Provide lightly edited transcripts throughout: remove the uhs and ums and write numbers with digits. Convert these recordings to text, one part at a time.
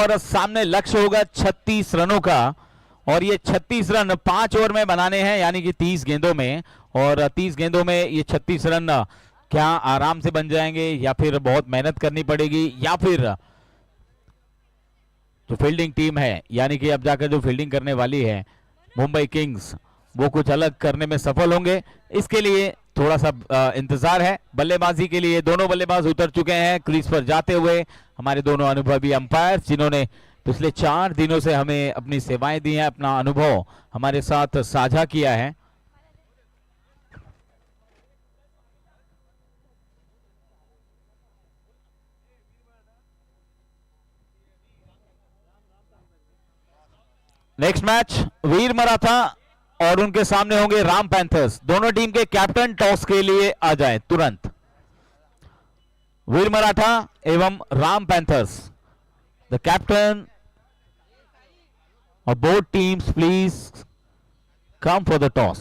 और सामने लक्ष्य होगा 36 रनों का, और ये 36 रन 5 ओवर में बनाने हैं, यानी कि 30 गेंदों में, और 30 गेंदों में ये 36 रन क्या आराम से बन जाएंगे या फिर बहुत मेहनत करनी पड़ेगी, या फिर जो फील्डिंग टीम है यानी कि अब जाकर जो फील्डिंग करने वाली है मुंबई किंग्स, वो कुछ अलग करने में सफल होंगे, इसके लिए थोड़ा सा इंतजार है। बल्लेबाजी के लिए दोनों बल्लेबाज उतर चुके हैं क्रीज पर जाते हुए, हमारे दोनों अनुभवी अंपायर जिन्होंने पिछले 4 दिनों से हमें अपनी सेवाएं दी हैं, अपना अनुभव हमारे साथ साझा किया है। नेक्स्ट मैच वीर मराठा और उनके सामने होंगे राम पैंथर्स। दोनों टीम के कैप्टन टॉस के लिए आ जाए तुरंत। वीर मराठा एवं Ram panthers, the captain of both teams, please come for the toss.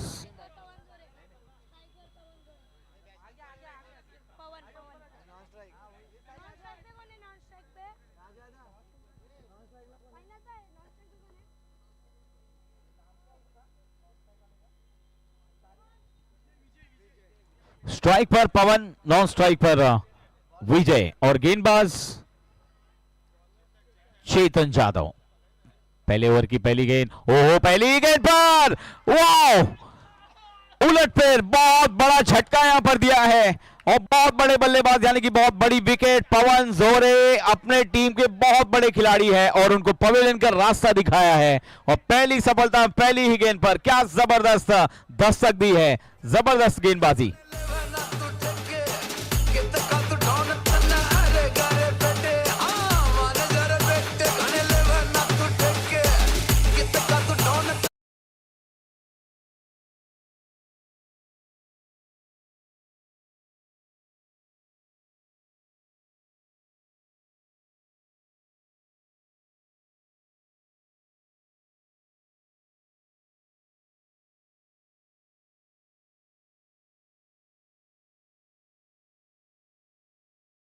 Strike पर पवन, नॉन स्ट्राइक पर विजय, और गेंदबाज चेतन जादव। पहले ओवर की पहली गेंद, ओहो पहली गेंद पर वाह, उलट फेर, बहुत बड़ा झटका यहां पर दिया है, और बहुत बड़े बल्लेबाज यानी कि बहुत बड़ी विकेट। पवन जोरे अपने टीम के बहुत बड़े खिलाड़ी है और उनको पवेलियन का रास्ता दिखाया है, और पहली सफलता पहली ही गेंद पर, क्या जबरदस्त दस्तक दी है, जबरदस्त गेंदबाजी।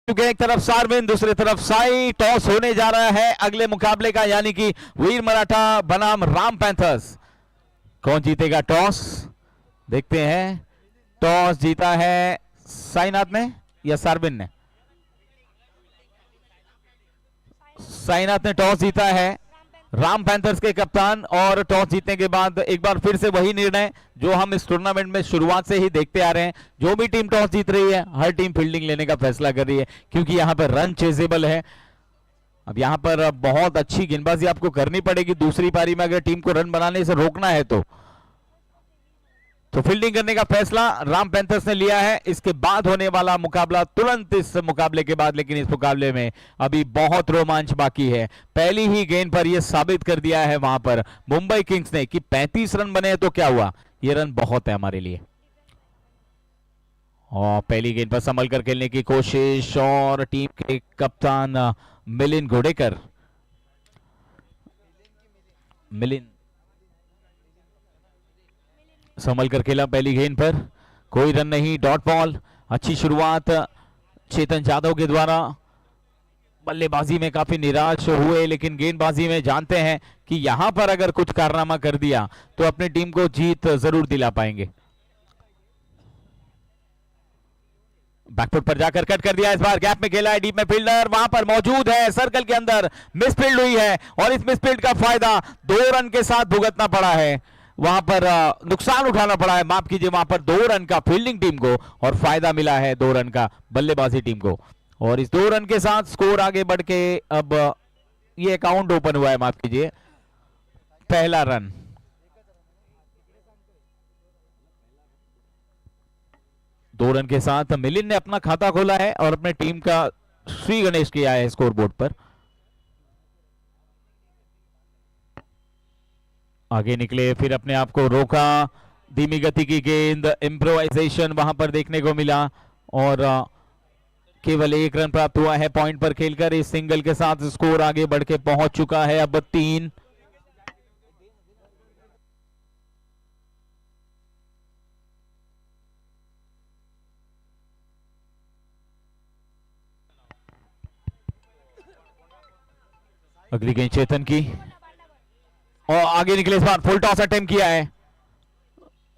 एक तरफ सारविन, दूसरी तरफ साई। टॉस होने जा रहा है अगले मुकाबले का, यानी कि वीर मराठा बनाम राम पैंथर्स। कौन जीतेगा टॉस, देखते हैं। टॉस जीता है साईनाथ ने या सारविन ने? साईनाथ ने टॉस जीता है, राम पैंथर्स के कप्तान, और टॉस जीतने के बाद एक बार फिर से वही निर्णय जो हम इस टूर्नामेंट में शुरुआत से ही देखते आ रहे हैं। जो भी टीम टॉस जीत रही है, हर टीम फील्डिंग लेने का फैसला कर रही है, क्योंकि यहां पर रन चेजेबल है। अब यहां पर बहुत अच्छी गेंदबाजी आपको करनी पड़ेगी दूसरी पारी में, अगर टीम को रन बनाने से रोकना है तो फील्डिंग करने का फैसला राम पैंथर्स ने लिया है। इसके बाद होने वाला मुकाबला तुरंत इस मुकाबले के बाद, लेकिन इस मुकाबले में अभी बहुत रोमांच बाकी है। पहली ही गेंद पर यह साबित कर दिया है वहां पर मुंबई किंग्स ने कि 35 रन बने तो क्या हुआ, ये रन बहुत है हमारे लिए। और पहली गेंद पर संभल कर खेलने की कोशिश, और टीम के कप्तान मिलिंद घोडेकर, मिलिंद संभल कर खेला पहली गेंद पर, कोई रन नहीं, डॉट बॉल। अच्छी शुरुआत चेतन जादव के द्वारा, बल्लेबाजी में काफी निराश हुए, लेकिन गेंदबाजी में जानते हैं कि यहां पर अगर कुछ कारनामा कर दिया तो अपनी टीम को जीत जरूर दिला पाएंगे। बैकफुट पर जाकर कट कर दिया, इस बार गैप में खेला है, डीप में फील्डर वहां पर मौजूद है, सर्कल के अंदर मिसफील्ड हुई है, और इस मिसफील्ड का फायदा 2 रन के साथ भुगतना पड़ा है, वहां पर नुकसान उठाना पड़ा है, माफ कीजिए, वहां पर 2 रन का फील्डिंग टीम को और फायदा मिला है 2 रन का बल्लेबाजी टीम को, और इस 2 रन के साथ स्कोर आगे बढ़ के अब ये अकाउंट ओपन हुआ है, माफ कीजिए, पहला रन। दो रन के साथ मिलिंद ने अपना खाता खोला है और अपने टीम का श्री गणेश किया है स्कोरबोर्ड पर। आगे निकले, फिर अपने आप को रोका, धीमी गति की गेंद, इम्प्रोवाइजेशन वहां पर देखने को मिला, और केवल 1 रन प्राप्त हुआ है पॉइंट पर खेलकर। इस सिंगल के साथ स्कोर आगे बढ़ के पहुंच चुका है अब 3। अगली गेंद चेतन की और आगे निकले, इस बार फुल टॉस अटेम्प्ट किया है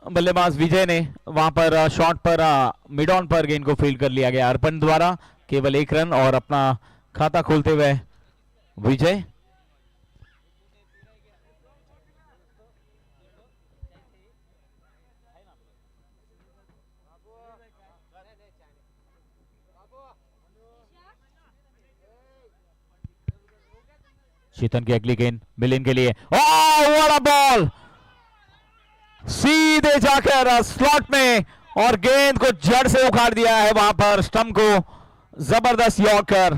बल्लेबाज विजय ने। वहां पर शॉट पर मिड ऑन पर गेंद को फील्ड कर लिया गया अर्पण द्वारा। केवल 1 रन और अपना खाता खोलते हुए विजय। चेतन की अगली गेंद मिलिन के लिए। ओह व्हाट अ बॉल, सीधे जाकर स्लॉट में और गेंद को जड़ से उखाड़ दिया है वहां पर स्टंप को। जबरदस्त यॉर्कर,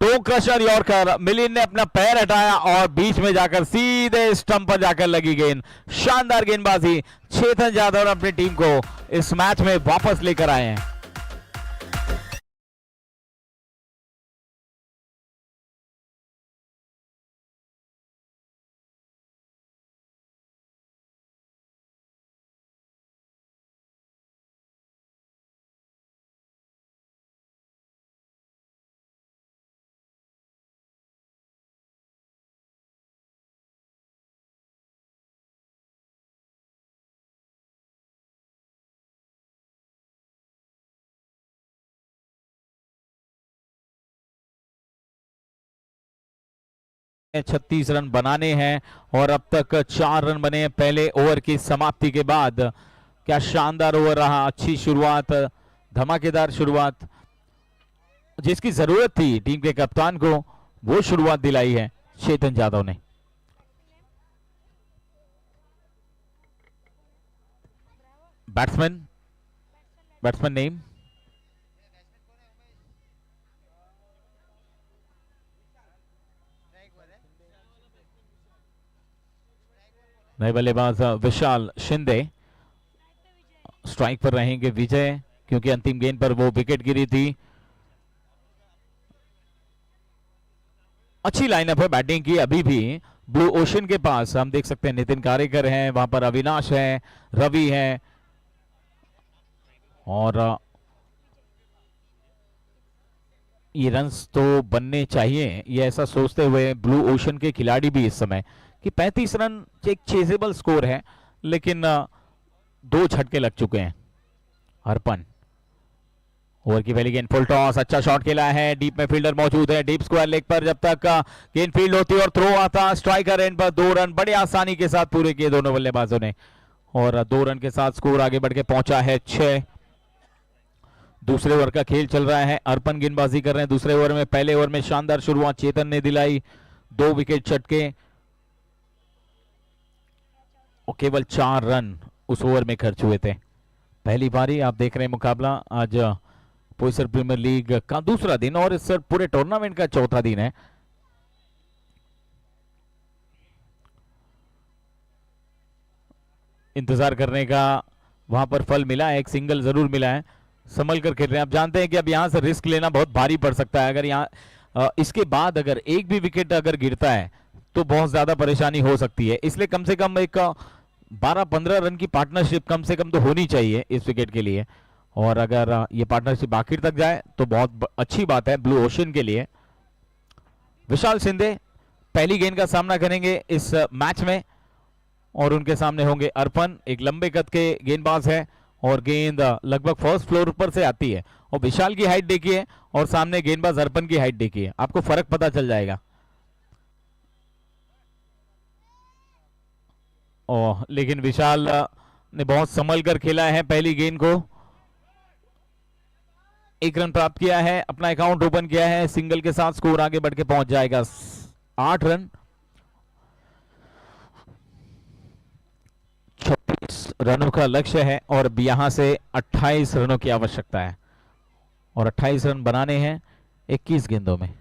टो क्रशर यॉर्कर। मिलिन ने अपना पैर हटाया और बीच में जाकर सीधे स्टंप पर जाकर लगी गेंद। शानदार गेंदबाजी। चेतन यादव अपनी टीम को इस मैच में वापस लेकर आए हैं। छत्तीस रन बनाने हैं और अब तक 4 रन बने हैं पहले ओवर की समाप्ति के बाद। क्या शानदार ओवर रहा, अच्छी शुरुआत, धमाकेदार शुरुआत जिसकी जरूरत थी टीम के कप्तान को, वो शुरुआत दिलाई है चेतन यादव ने। बैट्समैन नेम नए बल्लेबाज विशाल शिंदे। स्ट्राइक पर रहेंगे विजय, क्योंकि अंतिम गेंद पर वो विकेट गिरी थी। अच्छी लाइनअप है बैटिंग की अभी भी ब्लू ओशन के पास। हम देख सकते हैं नितिन कारेकर हैं, वहां पर अविनाश है, रवि है और ये रन्स तो बनने चाहिए, ये ऐसा सोचते हुए ब्लू ओशन के खिलाड़ी भी इस समय कि 35 रन एक चेजेबल स्कोर है, लेकिन 2 झटके लग चुके हैं। अर्पण ओवर की पहली गेंद फुल टॉस, अच्छा शॉट खेला है, डीप में फील्डर मौजूद है, डीप स्क्वायर लेग पर जब तक गेंद फील्ड होती और थ्रो आता, स्ट्राइकर एंड पर 2 रन बड़े आसानी के साथ पूरे किए दोनों बल्लेबाजों ने और 2 रन के साथ स्कोर आगे बढ़ के पहुंचा है 6। दूसरे ओवर का खेल चल रहा है, अर्पण गेंदबाजी कर रहे हैं दूसरे ओवर में। पहले ओवर में शानदार शुरुआत चेतन ने दिलाई, 2 विकेट चटके और केवल 4 रन उस ओवर में खर्च हुए थे। पहली बारी आप देख रहे हैं मुकाबला आज पोइसर प्रीमियर लीग का दूसरा दिन और इस पूरे टूर्नामेंट का चौथा दिन है। इंतजार करने का वहां पर फल मिला है, एक सिंगल जरूर मिला है। संभल कर खेल रहे हैं। आप जानते हैं कि अब यहां से रिस्क लेना बहुत भारी पड़ सकता है। अगर यहां इसके बाद अगर एक भी विकेट अगर गिरता है तो बहुत ज्यादा परेशानी हो सकती है, इसलिए कम से कम एक 12-15 रन की पार्टनरशिप कम से कम तो होनी चाहिए इस विकेट के लिए। और अगर ये पार्टनरशिप आखिर तक जाए तो बहुत अच्छी बात है ब्लू ओशन के लिए। विशाल शिंदे पहली गेंद का सामना करेंगे इस मैच में और उनके सामने होंगे अर्पण, एक लंबे कद के गेंदबाज है और गेंद लगभग फर्स्ट फ्लोर पर से आती है। और विशाल की हाइट देखिए और सामने गेंदबाज अर्पण की हाइट देखिए, आपको फर्क पता चल जाएगा। लेकिन विशाल ने बहुत संभल कर खेला है पहली गेंद को। 1 रन प्राप्त किया है, अपना अकाउंट ओपन किया है, सिंगल के साथ स्कोर आगे बढ़ के पहुंच जाएगा 8 रन। 26 रनों का लक्ष्य है और यहां से 28 रनों की आवश्यकता है और 28 रन बनाने हैं 21 गेंदों में।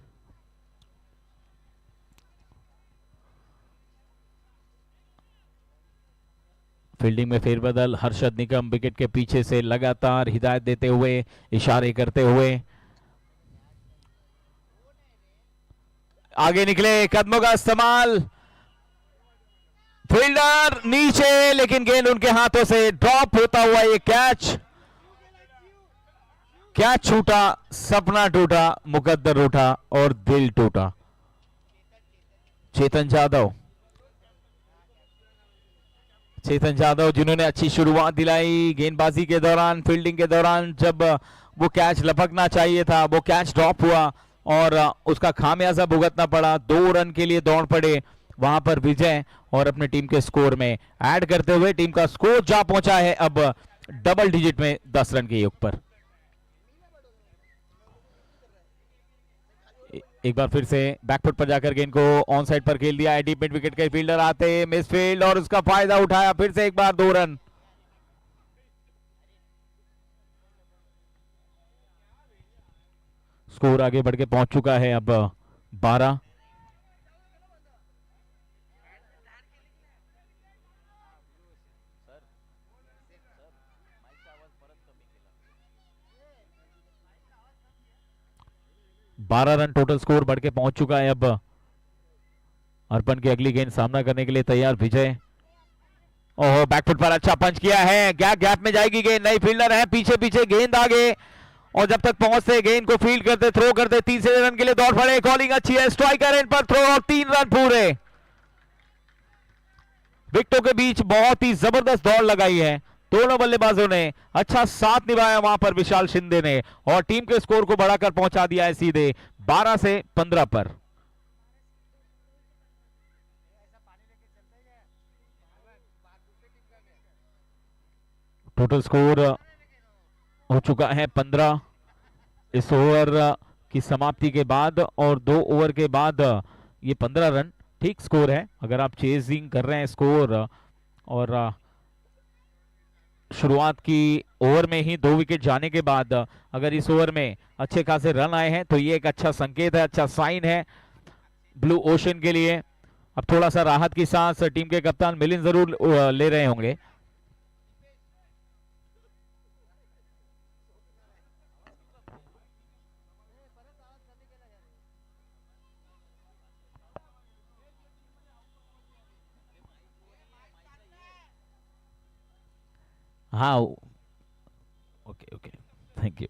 फील्डिंग में फेरबदल, हर्षद निकम विकेट के पीछे से लगातार हिदायत देते हुए, इशारे करते हुए आगे निकले, कदमों का इस्तेमाल, फील्डर नीचे, लेकिन गेंद उनके हाथों से ड्रॉप होता हुआ ये कैच छूटा, सपना टूटा, मुकद्दर उठा और दिल टूटा। चेतन जाधव जिन्होंने अच्छी शुरुआत दिलाई गेंदबाजी के दौरान, फील्डिंग के दौरान जब वो कैच लपकना चाहिए था वो कैच ड्रॉप हुआ और उसका खामियाजा भुगतना पड़ा। 2 रन के लिए दौड़ पड़े वहां पर विजय और अपने टीम के स्कोर में ऐड करते हुए टीम का स्कोर जा पहुंचा है अब डबल डिजिट में 10 रन के योग पर। एक बार फिर से बैकफुट पर जाकर गेंद को ऑन साइड पर खेल दिया है। डीप मिड विकेट के फील्डर आते मिस फील्ड और उसका फायदा उठाया, फिर से एक बार 2 रन। स्कोर आगे बढ़ के पहुंच चुका है अब 12। रन टोटल स्कोर बढ़ के पहुंच चुका है अब। अर्पण की अगली गेंद सामना करने के लिए तैयार विजय। ओह बैकफुट पर अच्छा पंच किया है, गैप में जाएगी गेंद, नई फील्डर है, पीछे पीछे गेंद आगे और जब तक पहुंचते गेंद को फील्ड करते थ्रो करते, तीसरे रन के लिए दौड़ पड़े। कॉलिंग अच्छी है, स्ट्राइकर एंड पर थ्रो और 3 रन पूरे। विकेटों के बीच बहुत ही जबरदस्त दौड़ लगाई है दोनों बल्लेबाजों ने, अच्छा साथ निभाया वहां पर विशाल शिंदे ने और टीम के स्कोर को बढ़ाकर पहुंचा दिया है सीधे 12 से 15 पर। टोटल स्कोर हो चुका है 15 इस ओवर की समाप्ति के बाद और 2 ओवर के बाद ये 15 रन ठीक स्कोर है। अगर आप चेजिंग कर रहे हैं स्कोर और शुरुआत की ओवर में ही 2 विकेट जाने के बाद अगर इस ओवर में अच्छे खासे रन आए हैं तो ये एक अच्छा संकेत है, अच्छा साइन है ब्लू ओशन के लिए। अब थोड़ा सा राहत की सांस टीम के कप्तान मिलिंद जरूर ले रहे होंगे। हाँ okay thank you.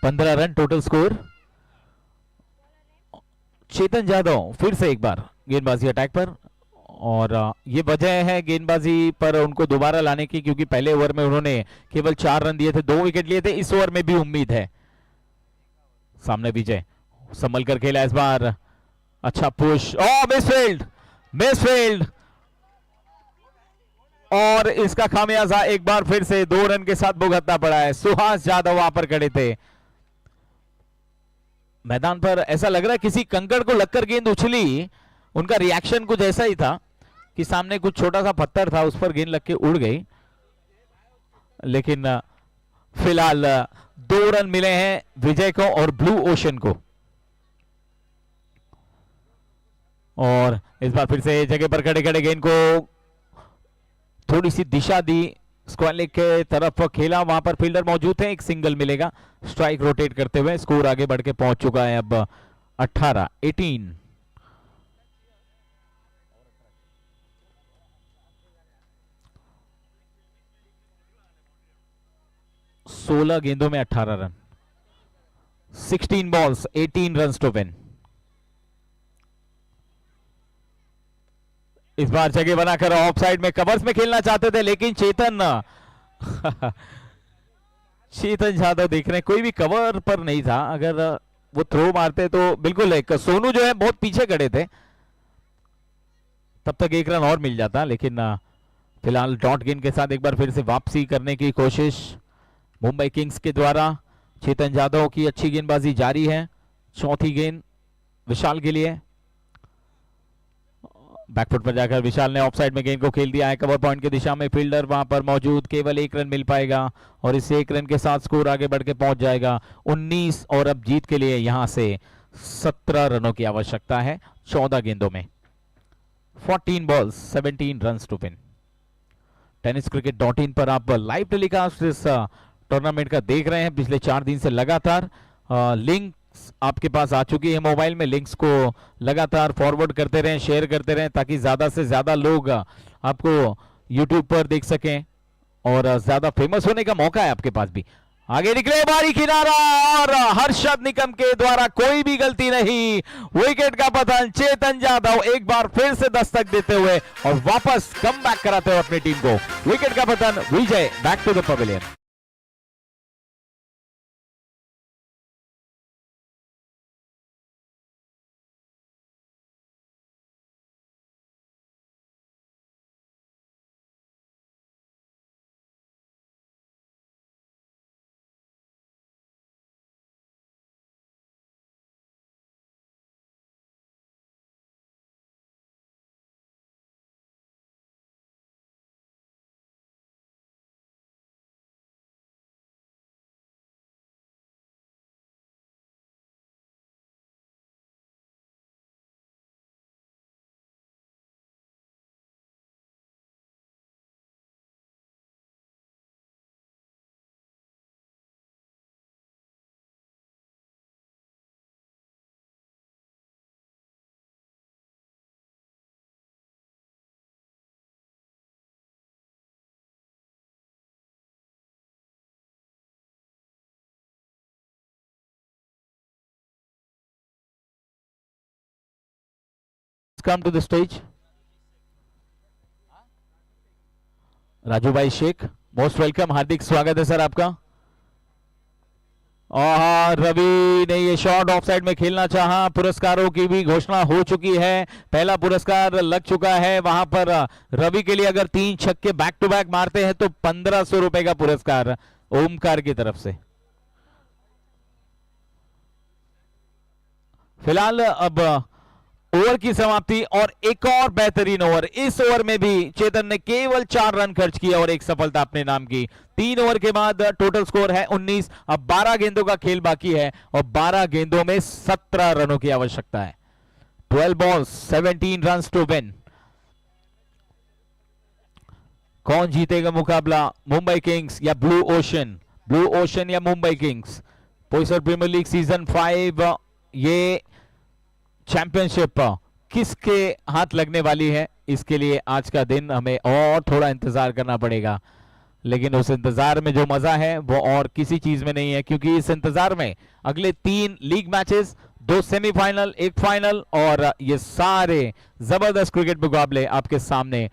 15 run total score. Chetan Jadhav फिर से एक बार गेंदबाजी अटैक पर और ये वजह है गेंदबाजी पर उनको दोबारा लाने की क्योंकि पहले ओवर में उन्होंने केवल 4 रन दिए थे, 2 विकेट लिए थे। इस ओवर में भी उम्मीद है। सामने विजय संभल कर खेला इस बार, अच्छा पुश और मिसफील्ड और इसका खामियाजा एक बार फिर से 2 रन के साथ भुगतना पड़ा है। सुहास यादव वहां पर खड़े थे मैदान पर, ऐसा लग रहा है किसी कंकड़ को लगकर गेंद उछली, उनका रिएक्शन कुछ ऐसा ही था कि सामने कुछ छोटा सा पत्थर था उस पर गेंद लग के उड़ गई। लेकिन फिलहाल 2 रन मिले हैं विजय को और ब्लू ओशन को और इस बार फिर से जगह पर खड़े खड़े गेंद को थोड़ी सी दिशा दी, स्क्वायर लेग के तरफ खेला, वहां पर फील्डर मौजूद थे, एक सिंगल मिलेगा। स्ट्राइक रोटेट करते हुए स्कोर आगे बढ़ के पहुंच चुका है अब 18। 16 गेंदों में 18 run, 16 balls 18 run to win. इस बार जगह बनाकर ऑफ साइड में कवर्स में खेलना चाहते थे लेकिन चेतन जाधव देख रहे हैं कोई भी कवर पर नहीं था, अगर वो थ्रो मारते तो बिल्कुल एक सोनू जो है बहुत पीछे खड़े थे तब तक 1 रन और मिल जाता, लेकिन फिलहाल डॉट गेंद के साथ एक बार फिर से वापसी करने की कोशिश मुंबई किंग्स के द्वारा। चेतन जाधव की अच्छी गेंदबाजी जारी है, चौथी गेंद विशाल के लिए। बैकफुट पर जाकर विशाल ने ऑफसाइड में गेंद को खेल दिया है, कवर पॉइंट की दिशा में फील्डर वहां पर मौजूद, केवल 1 रन मिल पाएगा और इस 1 रन के साथ स्कोर आगे बढ़ के पहुंच जाएगा 19 और अब जीत के लिए यहां से 17 रनों की आवश्यकता है 14 गेंदों में। 14 balls 17 run to win. Tennis cricket .in पर आप लाइव टेलीकास्ट इस टूर्नामेंट का देख रहे हैं पिछले 4 दिन से लगातार। लिंक आपके पास आ चुकी है मोबाइल में, लिंक्स को लगातार फॉरवर्ड करते रहें, शेयर करते रहें ताकि ज्यादा से ज्यादा लोग आपको यूट्यूब पर देख सकें और ज्यादा फेमस होने का मौका है आपके पास भी। आगे निकले बारी किनारा और हर्षद निकम के द्वारा कोई भी गलती नहीं। विकेट का पतन, चेतन जाधव एक बार फिर से दस्तक देते हुए और वापस कम बैक कराते हुए अपनी टीम को। विकेट का पतन, Vijay back to the pavilion. Come to the stage. Raju bhai Shaikh, most welcome, हार्दिक स्वागत है सर आपका। और रवि ने ये शॉट ऑफ साइड में खेलना चाहा। पुरस्कारों की भी घोषणा हो चुकी है, पहला पुरस्कार लग चुका है वहां पर रवि के लिए। अगर 3 छक्के बैक टू बैक मारते हैं तो 1500 रुपए का पुरस्कार ओमकार की तरफ से। फिलहाल अब ओवर की समाप्ति और एक और बेहतरीन ओवर। इस ओवर में भी चेतन ने केवल 4 रन खर्च किया और एक सफलता अपने नाम की। 3 ओवर के बाद टोटल स्कोर है 19। अब 12 गेंदों का खेल बाकी है और 12 गेंदों में 17 रनों की आवश्यकता है। 12 बॉल्स 17 रन्स टू विन। कौन जीतेगा मुकाबला, मुंबई किंग्स या ब्लू ओशन? ब्लू ओशन या Mumbai kings? Poisar premier league season 5 ये चैंपियनशिप किसके हाथ लगने वाली है, इसके लिए आज का दिन हमें और थोड़ा इंतजार करना पड़ेगा। लेकिन उस इंतजार में जो मजा है वो और किसी चीज में नहीं है, क्योंकि इस इंतजार में अगले 3 लीग मैचेस, 2 सेमीफाइनल, 1 फाइनल और ये सारे जबरदस्त क्रिकेट मुकाबले आपके सामने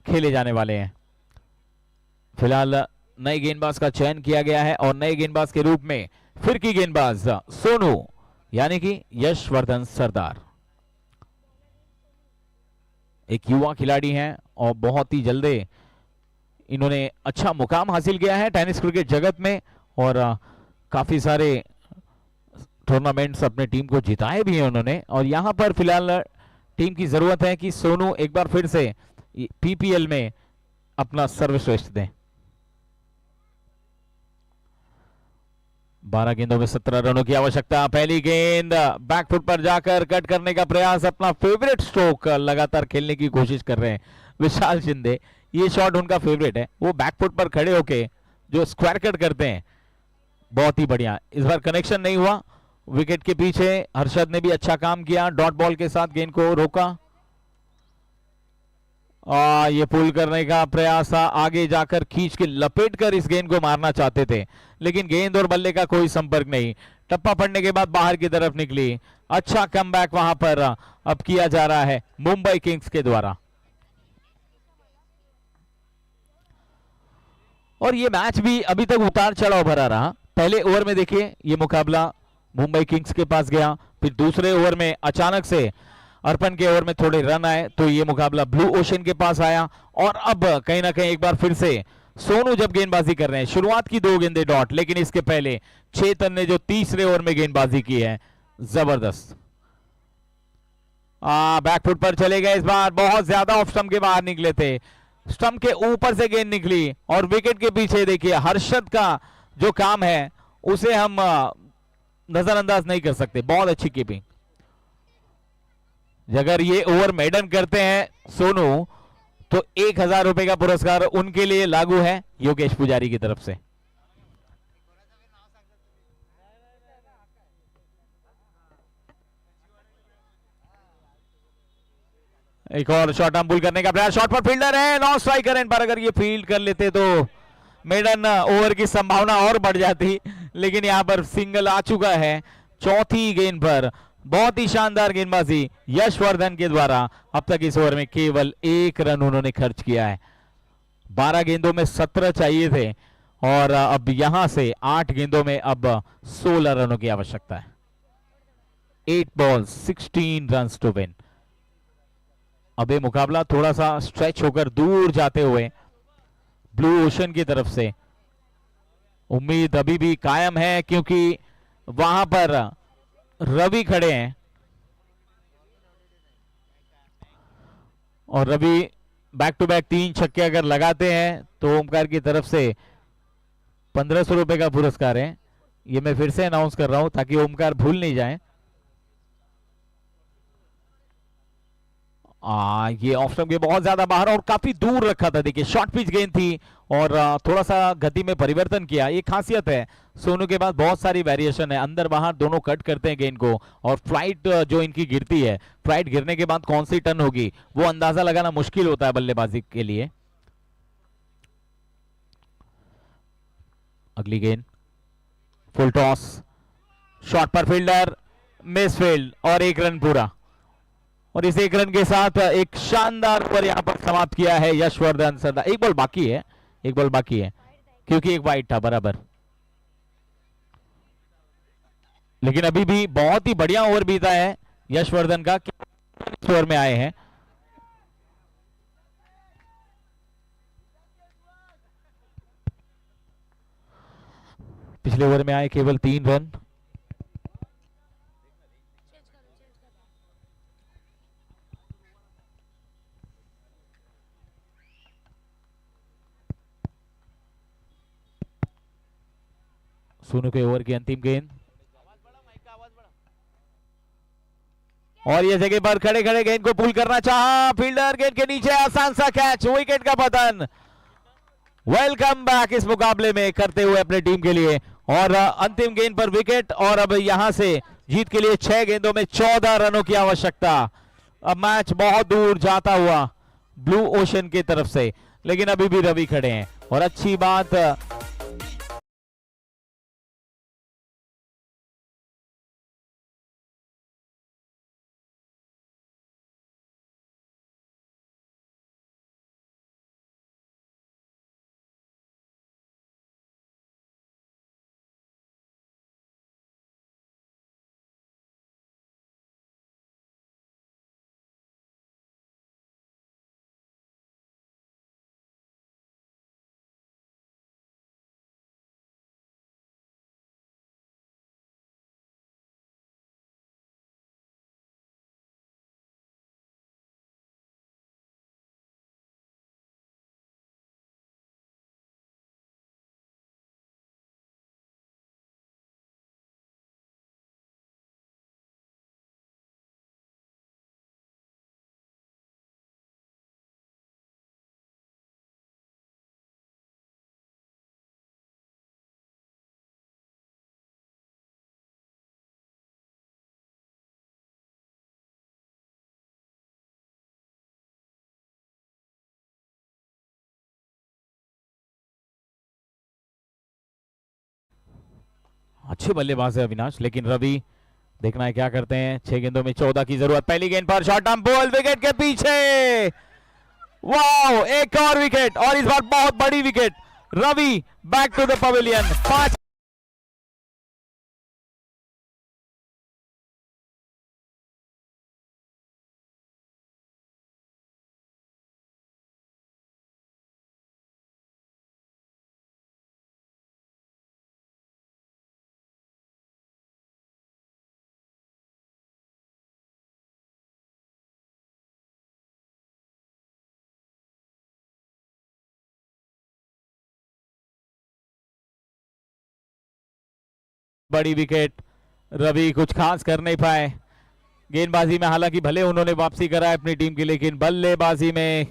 खेले जाने वाले हैं। फिलहाल नए गेंदबाज का चयन किया गया है और नए गेंदबाज के रूप में फिरकी गेंदबाज सोनू यानी कि यशवर्धन सरदार एक युवा खिलाड़ी हैं और बहुत ही जल्दी इन्होंने अच्छा मुकाम हासिल किया है टेनिस क्रिकेट जगत में और काफी सारे टूर्नामेंट्स अपने टीम को जिताए भी हैं उन्होंने। और यहां पर फिलहाल टीम की जरूरत है कि सोनू एक बार फिर से पीपीएल में अपना सर्वश्रेष्ठ दें। 12 गेंदों में 17 रनों की आवश्यकता। पहली गेंद बैकफुट पर जाकर कट करने का प्रयास, अपना फेवरेट स्ट्रोक लगातार खेलने की कोशिश कर रहे हैं विशाल शिंदे। ये शॉट उनका फेवरेट है, वो बैकफुट पर खड़े होके जो स्क्वायर कट करते हैं, बहुत ही बढ़िया। इस बार कनेक्शन नहीं हुआ, विकेट के पीछे हर्षद ने भी अच्छा काम किया, डॉट बॉल के साथ गेंद को रोका। ये पुल करने का प्रयास, आगे जाकर खींच के लपेट कर इस गेंद को मारना चाहते थे, लेकिन गेंद और बल्ले का कोई संपर्क नहीं। टप्पा पड़ने के बाद बाहर की तरफ निकली। अच्छा कमबैक वहां पर अब किया जा रहा है मुंबई किंग्स के द्वारा। और ये मैच भी अभी तक उतार चढ़ाव भरा रहा। पहले ओवर में देखिए ये मुकाबला मुंबई किंग्स के पास गया, फिर दूसरे ओवर में अचानक से अर्पण के ओवर में थोड़े रन आए तो ये मुकाबला ब्लू ओशन के पास आया। और अब कहीं ना कहीं एक बार फिर से सोनू जब गेंदबाजी कर रहे हैं, शुरुआत की 2 गेंदें डॉट, लेकिन इसके पहले चेतन ने जो तीसरे ओवर में गेंदबाजी की है जबरदस्त। बैकफुट पर चले गए, इस बार बहुत ज्यादा ऑफ स्टंप के बाहर निकले थे, स्टंप के ऊपर से गेंद निकली और विकेट के पीछे देखिए हर्षद का जो काम है उसे हम नजरअंदाज नहीं कर सकते। बहुत अच्छी कीपिंग। अगर ये ओवर मेडन करते हैं सोनू तो 1000 रुपए का पुरस्कार उनके लिए लागू है योगेश पुजारी की तरफ से। एक और शॉर्ट आर्म पुल करने का प्रयास, शॉट पर फील्डर है, नॉन स्ट्राइकर एंड पर अगर ये फील्ड कर लेते तो मेडन ओवर की संभावना और बढ़ जाती, लेकिन यहां पर सिंगल आ चुका है चौथी गेंद पर। बहुत ही शानदार गेंदबाजी यशवर्धन के द्वारा। अब तक इस ओवर में केवल 1 रन उन्होंने खर्च किया है। 12 गेंदों में 17 चाहिए थे और अब यहां से 8 गेंदों में अब 16 रनों की आवश्यकता है। 8 balls 16 runs to win। अब ये मुकाबला थोड़ा सा स्ट्रेच होकर दूर जाते हुए ब्लू ओशन की तरफ से उम्मीद अभी भी कायम है, क्योंकि वहां पर रवि खड़े हैं और रवि बैक टू बैक 3 छक्के अगर लगाते हैं तो ओमकार की तरफ से 1500 रुपए का पुरस्कार है। ये मैं फिर से अनाउंस कर रहा हूं ताकि ओमकार भूल नहीं जाए। ये ऑफ स्टंप के बहुत ज्यादा बाहर और काफी दूर रखा था। देखिए शॉर्ट पिच गेंद थी और थोड़ा सा गति में परिवर्तन किया। ये खासियत है सोनू के पास, बहुत सारी वेरिएशन है, अंदर बाहर दोनों कट करते हैं गेंद को। और फ्लाइट जो इनकी गिरती है, फ्लाइट गिरने के बाद कौन सी टर्न होगी वो अंदाजा लगाना मुश्किल होता है बल्लेबाजी के लिए। अगली गेंद फुल टॉस, शॉट पर फील्डर मिस फील्ड और 1 रन पूरा। और इस 1 रन के साथ एक शानदार ओवर यहां पर समाप्त किया है यशवर्धन सरदार। 1 बॉल बाकी है, 1 बॉल बाकी है क्योंकि 1 वाइड था बराबर। लेकिन अभी भी बहुत ही बढ़िया ओवर बीता है यशवर्धन का। ओवर में आए हैं पिछले ओवर में आए केवल 3 रन। सोनू के ओवर की अंतिम गेंद और ये जगह पर खड़े खड़े गेंद को पुल करना चाहा, फील्डर गेंद के नीचे, आसान सा कैच, विकेट का पतन। वेलकम बैक इस मुकाबले में करते हुए अपने टीम के लिए और अंतिम गेंद पर विकेट। और अब यहां से जीत के लिए 6 गेंदों में 14 रनों की आवश्यकता। अब मैच बहुत दूर जाता हुआ ब्लू ओशन की तरफ से, लेकिन अभी भी रवि खड़े हैं और अच्छी बात अच्छे बल्लेबाज है अविनाश, लेकिन रवि देखना है क्या करते हैं। 6 गेंदों में 14 की जरूरत। पहली गेंद पर शॉर्ट आर्म बॉल, विकेट के पीछे, वाओ, एक और विकेट और इस बार बहुत बड़ी wicket. Ravi back to the pavilion. 5 बड़ी विकेट। रवि कुछ खास कर नहीं पाए गेंदबाजी में, हालांकि भले उन्होंने वापसी कराई अपनी टीम की, लेकिन बल्लेबाजी में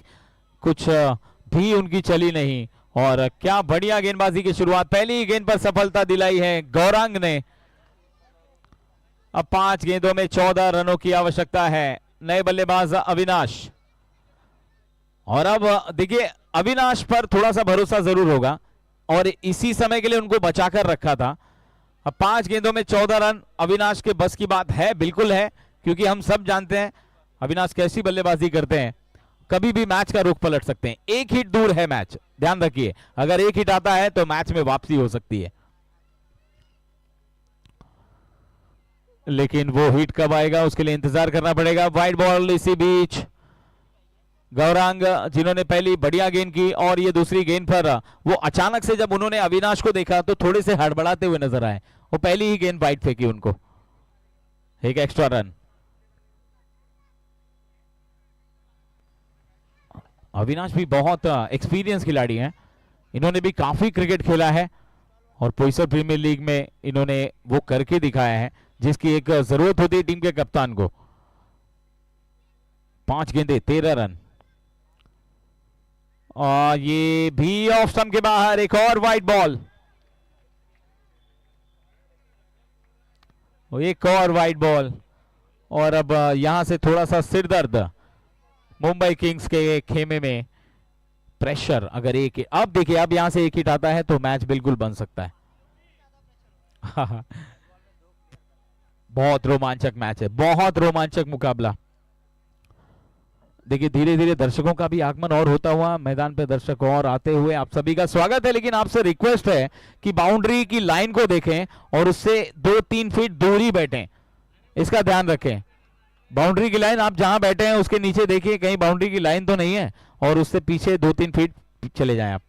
कुछ भी उनकी चली नहीं। और क्या बढ़िया गेंदबाजी की शुरुआत, पहली गेंद पर सफलता दिलाई है गौरांग ने। अब 5 गेंदों में 14 रनों की आवश्यकता है। नए बल्लेबाज अविनाश, और अब देखिए अविनाश पर थोड़ा सा भरोसा जरूर होगा और इसी समय के लिए उनको बचाकर रखा था। अब 5 गेंदों में 14 रन अविनाश के बस की बात है, बिल्कुल है, क्योंकि हम सब जानते हैं अविनाश कैसी बल्लेबाजी करते हैं, कभी भी मैच का रुख पलट सकते हैं। एक हिट दूर है मैच, ध्यान रखिए, अगर एक हिट आता है तो मैच में वापसी हो सकती है। लेकिन वो हिट कब आएगा उसके लिए इंतजार करना पड़ेगा। वाइड बॉल इसी बीच गौरांग जिन्होंने पहली बढ़िया गेंद की और ये दूसरी गेंद पर वो अचानक से जब उन्होंने अविनाश को देखा तो थोड़े से हड़बड़ाते हुए नजर आए, वो पहली ही गेंद वाइड फेंकी उनको, एक एक्स्ट्रा रन। अविनाश भी बहुत एक्सपीरियंस खिलाड़ी हैं, इन्होंने भी काफी क्रिकेट खेला है और पोइसर प्रीमियर लीग में इन्होंने वो करके दिखाया है जिसकी एक जरूरत होती है टीम के कप्तान को। 5 गेंदे 13 रन और ये भी ऑफ स्टंप के बाहर, एक और वाइड बॉल, एक और वाइड बॉल। और अब यहां से थोड़ा सा सिरदर्द मुंबई किंग्स के खेमे में, प्रेशर अगर एक, अब देखिए अब यहां से एक हिट आता है तो मैच बिल्कुल बन सकता है। बहुत रोमांचक मैच है, बहुत रोमांचक मुकाबला। देखिए धीरे धीरे दर्शकों का भी आगमन और होता हुआ, मैदान पे दर्शक और आते हुए आप सभी का स्वागत है। लेकिन आपसे रिक्वेस्ट है कि बाउंड्री की लाइन को देखें और उससे 2-3 फीट दूर ही बैठें, इसका ध्यान रखें। बाउंड्री की लाइन आप जहां बैठे हैं उसके नीचे देखिए कहीं बाउंड्री की लाइन तो नहीं है, और उससे पीछे 2-3 फीट चले जाएं आप।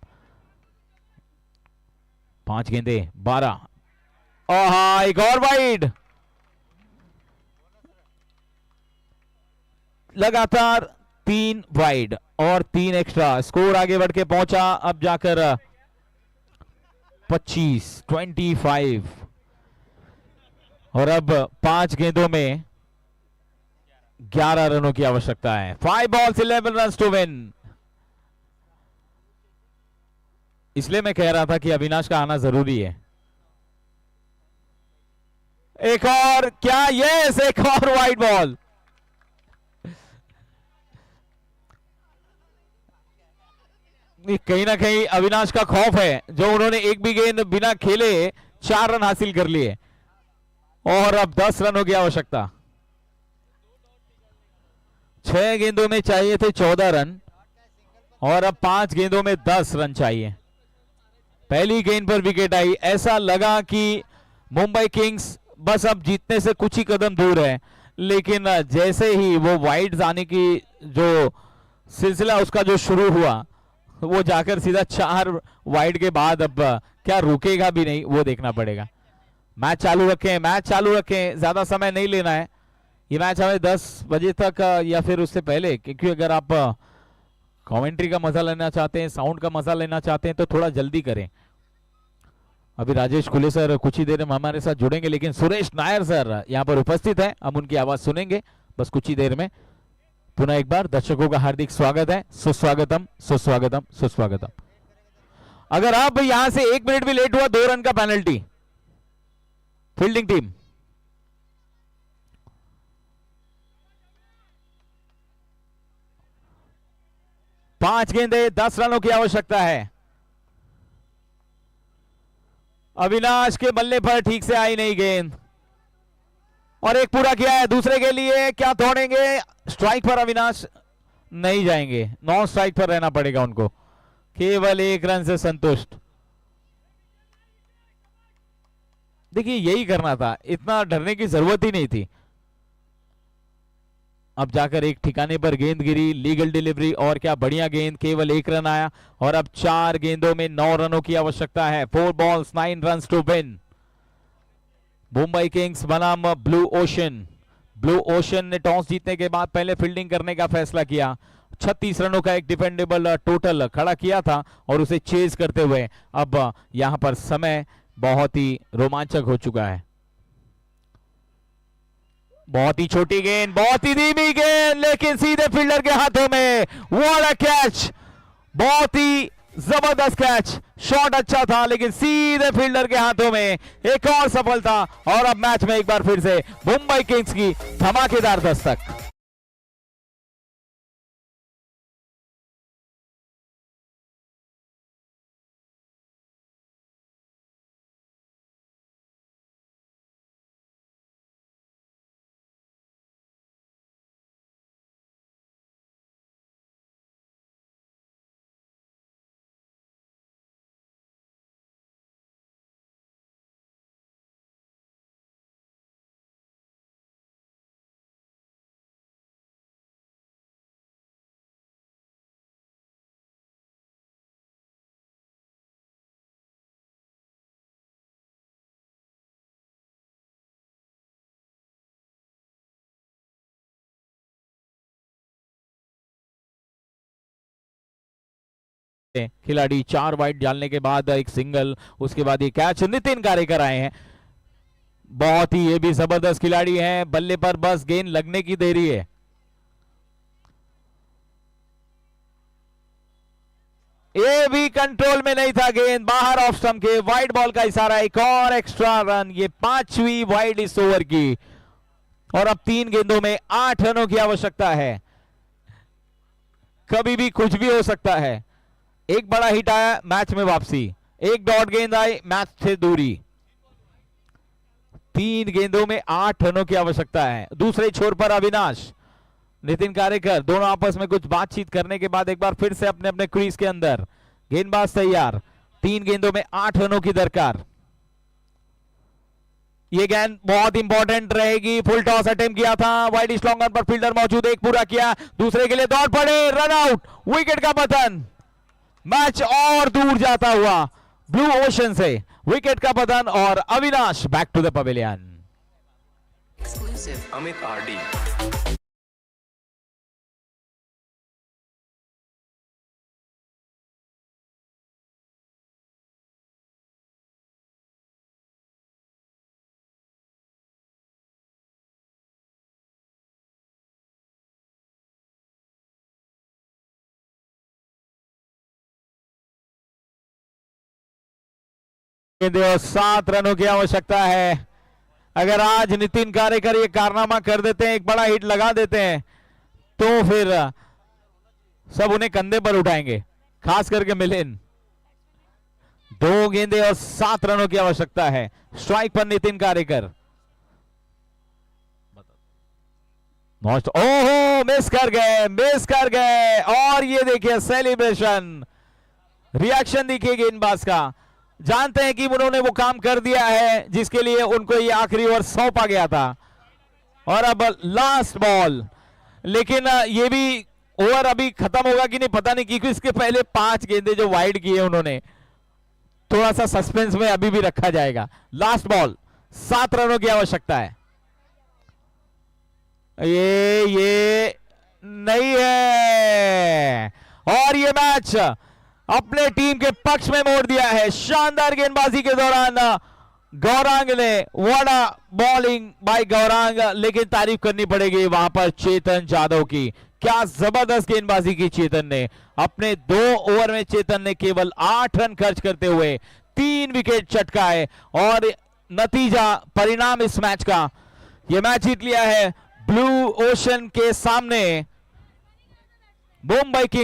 5 गेंदे 12, एक और वाइड, लगातार 3 वाइड और 3 एक्स्ट्रा, स्कोर आगे बढ़ के पहुंचा अब जाकर 25 और अब 5 गेंदों में 11 रनों की आवश्यकता है। 5 balls 11 runs टू विन। इसलिए मैं कह रहा था कि अविनाश का आना जरूरी है। एक और, क्या यस, एक और वाइड बॉल। कहीं ना कहीं अविनाश का खौफ है, जो उन्होंने एक भी गेंद बिना खेले 4 रन हासिल कर लिए और अब 10 रनों की आवश्यकता। 6 गेंदों में चाहिए थे 14 रन और अब 5 गेंदों में 10 रन चाहिए। पहली गेंद पर विकेट आई, ऐसा लगा कि मुंबई किंग्स बस अब जीतने से कुछ ही कदम दूर है, लेकिन जैसे ही वो वाइड्स आने की जो सिलसिला उसका जो शुरू हुआ, वो जाकर सीधा 4 वाइड के बाद अब क्या रुकेगा भी नहीं, वो देखना पड़ेगा। मैच चालू रखें, मैच चालू रखें, ज्यादा समय नहीं लेना है। ये मैच हमें 10 बजे तक या फिर उससे पहले, क्योंकि अगर आप कमेंट्री का मजा लेना चाहते हैं, साउंड का मजा लेना चाहते हैं तो थोड़ा जल्दी करें। अभी राजेश खुले सर कुछ ही देर में हमारे साथ जुड़ेंगे, लेकिन सुरेश नायर सर यहाँ पर उपस्थित है, हम उनकी आवाज सुनेंगे बस कुछ ही देर में। पुनः एक बार दर्शकों का हार्दिक स्वागत है, सुस्वागतम सुस्वागतम सुस्वागतम। अगर अब यहां से 1 मिनट भी लेट हुआ 2 रन का पेनल्टी। फील्डिंग टीम, पांच गेंदे 10 रनों की आवश्यकता है। अविनाश के बल्ले पर ठीक से आई नहीं गेंद और एक पूरा किया है। दूसरे के लिए क्या दौड़ेंगे, स्ट्राइक पर अविनाश नहीं जाएंगे, नॉन स्ट्राइक पर रहना पड़ेगा उनको, केवल 1 रन से संतुष्ट। देखिए यही करना था, इतना डरने की जरूरत ही नहीं थी। अब जाकर एक ठिकाने पर गेंद गिरी, लीगल डिलीवरी और क्या बढ़िया गेंद, केवल 1 रन आया और अब 4 गेंदों में 9 रनों की आवश्यकता है। 4 balls 9 runs to win. Mumbai kings बनाम ब्लू ओशन। ब्लू ओशन ने टॉस जीतने के बाद पहले फील्डिंग करने का फैसला किया। 36 रनों का एक डिफेंडेबल टोटल खड़ा किया था और उसे चेज करते हुए अब यहां पर समय बहुत ही रोमांचक हो चुका है। बहुत ही छोटी गेंद, बहुत ही धीमी गेंद, लेकिन सीधे फील्डर के हाथों में। व्हाट अ कैच, बहुत ही जबरदस्त कैच, शॉट अच्छा था लेकिन सीधे फील्डर के हाथों में। एक और सफलता और अब मैच में एक बार फिर से मुंबई किंग्स की धमाकेदार दस्तक। खिलाड़ी 4 वाइड डालने के बाद एक सिंगल, उसके बाद ये कैच नितिन कारेकर आए हैं। बहुत ही ये भी जबरदस्त खिलाड़ी हैं, बल्ले पर बस गेंद लगने की देरी है। ये भी कंट्रोल में नहीं था, गेंद बाहर ऑफ स्टंप के, वाइड बॉल का इशारा, एक और एक्स्ट्रा रन। ये 5वीं वाइड इस ओवर की और अब 3 गेंदों में 8 रनों की आवश्यकता है। कभी भी कुछ भी हो सकता है। एक बड़ा हिट आया, मैच में वापसी, एक डॉट गेंद आई, मैच से दूरी। 3 गेंदों में 8 रनों की आवश्यकता है। दूसरे छोर पर अविनाश, नितिन कारेकर, दोनों आपस में कुछ बातचीत करने के बाद एक बार फिर से अपने अपने क्रीज के अंदर। गेंदबाज तैयार, 3 गेंदों में 8 रनों की दरकार। ये गेंद बहुत इंपॉर्टेंट रहेगी। फुल टॉस अटेम्प्ट किया था, वाइड स्लॉन्गर पर फील्डर मौजूद, एक पूरा किया, दूसरे के लिए दौड़ पड़े, रन आउट, विकेट का पतन। मैच और दूर जाता हुआ ब्लू ओशन से, विकेट का पतन और Avinash back to the pavilion. Exclusive Amit RD. और 7 रनों की आवश्यकता है। अगर आज नितिन कारेकर ये कारनामा कर देते हैं, एक बड़ा हिट लगा देते हैं, तो फिर सब उन्हें कंधे पर उठाएंगे, खास करके मिलिन। 2 गेंदे और 7 रनों की आवश्यकता है। स्ट्राइक पर नितिन कारेकर, ओहो मिस कर गए और ये देखिए सेलिब्रेशन, रिएक्शन देखिए गेंदबाज का। जानते हैं कि उन्होंने वो काम कर दिया है जिसके लिए उनको ये आखिरी ओवर सौंपा गया था। और अब लास्ट बॉल, लेकिन ये भी ओवर अभी खत्म होगा कि नहीं पता नहीं, क्योंकि इसके पहले 5 गेंदे जो वाइड किए उन्होंने, थोड़ा सा सस्पेंस में अभी भी रखा जाएगा। लास्ट बॉल, 7 रनों की आवश्यकता है। ये नहीं है और ये मैच अपने टीम के पक्ष में मोड़ दिया है। शानदार गेंदबाजी के दौरान गौरांग ने, वड़ा बॉलिंग बाय गौरांग, लेकिन तारीफ करनी पड़ेगी वहां पर चेतन जादव की। क्या जबरदस्त गेंदबाजी की चेतन ने। अपने 2 ओवर में चेतन ने केवल 8 रन खर्च करते हुए 3 विकेट चटकाए और नतीजा, परिणाम इस मैच का, यह मैच जीत लिया है ब्लू ओशन के सामने मुंबई की